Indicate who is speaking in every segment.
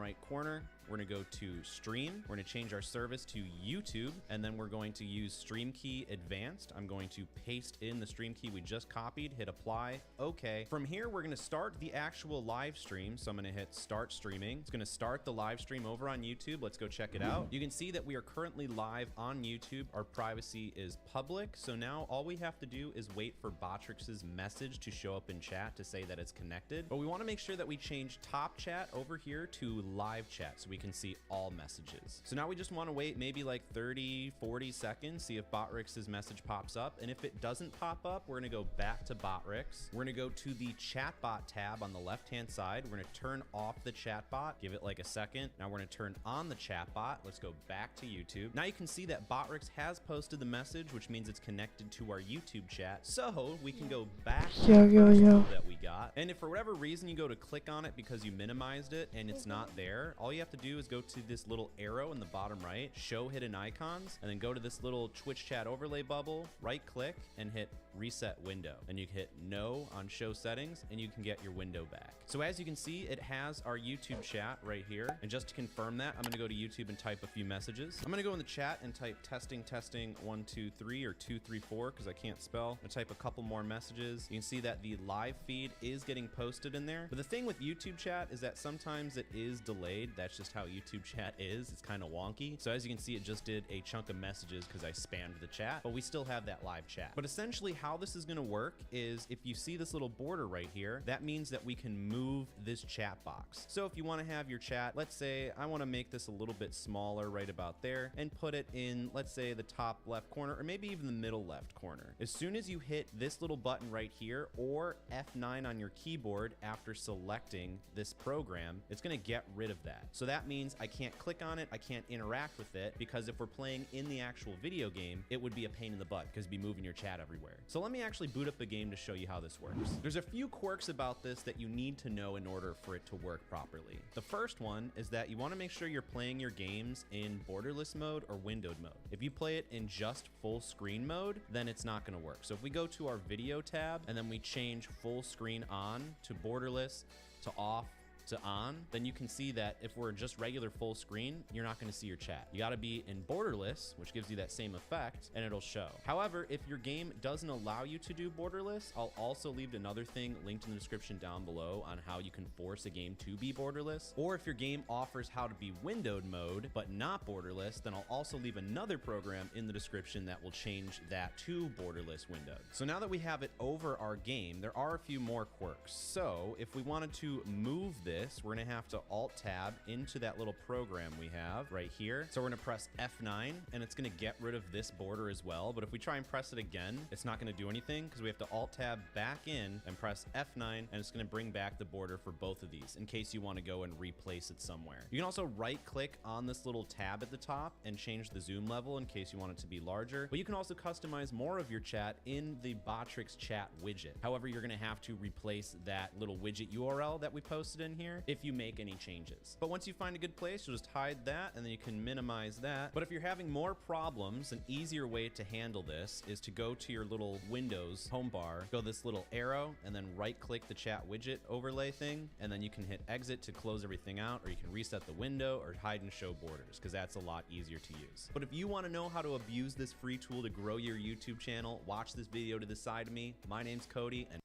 Speaker 1: right corner, we're gonna go to stream. We're gonna change our service to YouTube, and then we're going to use Stream Key Advanced. I'm going to paste in the stream key we just copied, hit apply, okay. From here, we're gonna start the actual live stream. So I'm gonna hit start streaming. It's gonna start the live stream over on YouTube. Let's go check it out. You can see that we are currently live on YouTube. Our privacy is public. So now all we have to do is wait for Botrix's message to show up in chat to say that it's connected. But we wanna make sure that we change top chat over here to live chat so we can see all messages. So now we just want to wait maybe like 30, 40 seconds, see if Botrix's message pops up. And if it doesn't pop up, we're going to go back to Botrix. We're going to go to the chatbot tab on the left-hand side. We're going to turn off the chatbot, give it like a second. Now we're going to turn on the chatbot. Let's go back to YouTube. Now you can see that Botrix has posted the message, which means it's connected to our YouTube chat. So we can go back to the that we got. And if for whatever reason you go to click on it because you minimized it and it's not there, all you have to do is go to this little arrow in the bottom right, show hidden icons, and then go to this little Twitch chat overlay bubble, right click and hit reset window. And you can hit no on show settings and you can get your window back. So as you can see, it has our YouTube chat right here. And just to confirm that, I'm gonna go to YouTube and type a few messages. I'm gonna go in the chat and type testing 1 2 3 or 2 3 4 because I can't spell. I'm gonna type a couple more messages. You can see that the live feed is getting posted in there. But the thing with YouTube chat is that sometimes it is delayed. That's just how YouTube chat is. It's kind of wonky. So as you can see, it just did a chunk of messages because I spammed the chat, but we still have that live chat. But essentially how this is going to work is if you see this little border right here, that means that we can move this chat box. So if you want to have your chat, let's say I want to make this a little bit smaller right about there and put it in, let's say the top left corner or maybe even the middle left corner. As soon as you hit this little button right here or F9 on your keyboard after selecting this program, it's going to get rid of that. So that means I can't click on it, I can't interact with it, because if we're playing in the actual video game, it would be a pain in the butt because it'd be moving your chat everywhere. So let me actually boot up the game to show you how this works. There's a few quirks about this that you need to know in order for it to work properly. The first one is that you want to make sure you're playing your games in borderless mode or windowed mode. If you play it in just full screen mode, then it's not going to work. So if we go to our video tab and then we change full screen on to borderless to off to on, then you can see that if we're just regular full screen, you're not going to see your chat. You got to be in borderless, which gives you that same effect, and it'll show. However, if your game doesn't allow you to do borderless, I'll also leave another thing linked in the description down below on how you can force a game to be borderless. Or if your game offers how to be windowed mode, but not borderless, then I'll also leave another program in the description that will change that to borderless windowed. So now that we have it over our game, there are a few more quirks. So if we wanted to move this, we're gonna have to alt tab into that little program we have right here. So we're gonna press F9 and it's gonna get rid of this border as well. But if we try and press it again, it's not gonna do anything because we have to alt tab back in and press F9 and it's gonna bring back the border for both of these in case you wanna go and replace it somewhere. You can also right click on this little tab at the top and change the zoom level in case you want it to be larger. But you can also customize more of your chat in the Botrix chat widget. However, you're gonna have to replace that little widget URL that we posted in here if you make any changes. But once you find a good place, you'll just hide that and then you can minimize that. But if you're having more problems, an easier way to handle this is to go to your little Windows home bar, go this little arrow and then right click the chat widget overlay thing. And then you can hit exit to close everything out, or you can reset the window or hide and show borders because that's a lot easier to use. But if you want to know how to abuse this free tool to grow your YouTube channel, watch this video to the side of me. My name's Cody and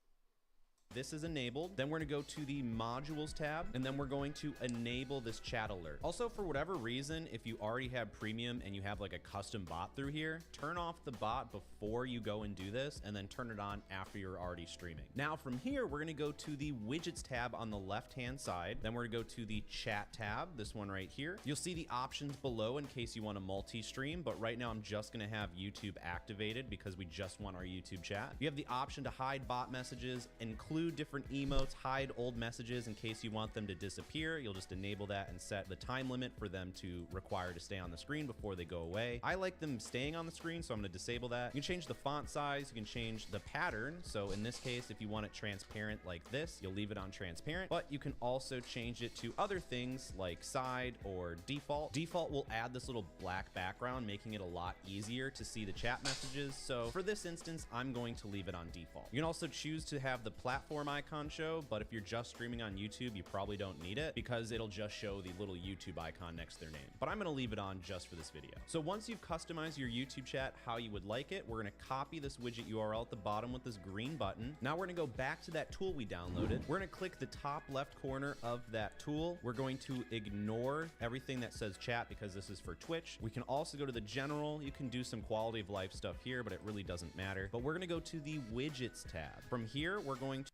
Speaker 1: this is enabled. Then we're gonna go to the modules tab and then we're going to enable this chat alert. Also, for whatever reason, if you already have premium and you have like a custom bot through here, turn off the bot before you go and do this and then turn it on after you're already streaming. Now from here, we're gonna go to the widgets tab on the left-hand side. Then we're gonna go to the chat tab, this one right here. You'll see the options below in case you want to multi-stream, but right now I'm just gonna have YouTube activated because we just want our YouTube chat. You have the option to hide bot messages, include different emotes, hide old messages in case you want them to disappear. You'll just enable that and set the time limit for them to require to stay on the screen before they go away. I like them staying on the screen, so I'm going to disable that. You can change the font size, you can change the pattern. So in this case, if you want it transparent like this, you'll leave it on transparent, but you can also change it to other things like side or default. Default will add this little black background, making it a lot easier to see the chat messages. So for this instance, I'm going to leave it on default. You can also choose to have the platform platform icon show, but if you're just streaming on YouTube, you probably don't need it because it'll just show the little YouTube icon next to their name. But I'm gonna leave it on just for this video. So once you've customized your YouTube chat how you would like it, we're gonna copy this widget URL at the bottom with this green button. Now we're gonna go back to that tool we downloaded. We're gonna click the top left corner of that tool. We're going to ignore everything that says chat because this is for Twitch. We can also go to the general. You can do some quality of life stuff here, but it really doesn't matter. But we're gonna go to the widgets tab. From here, we're going to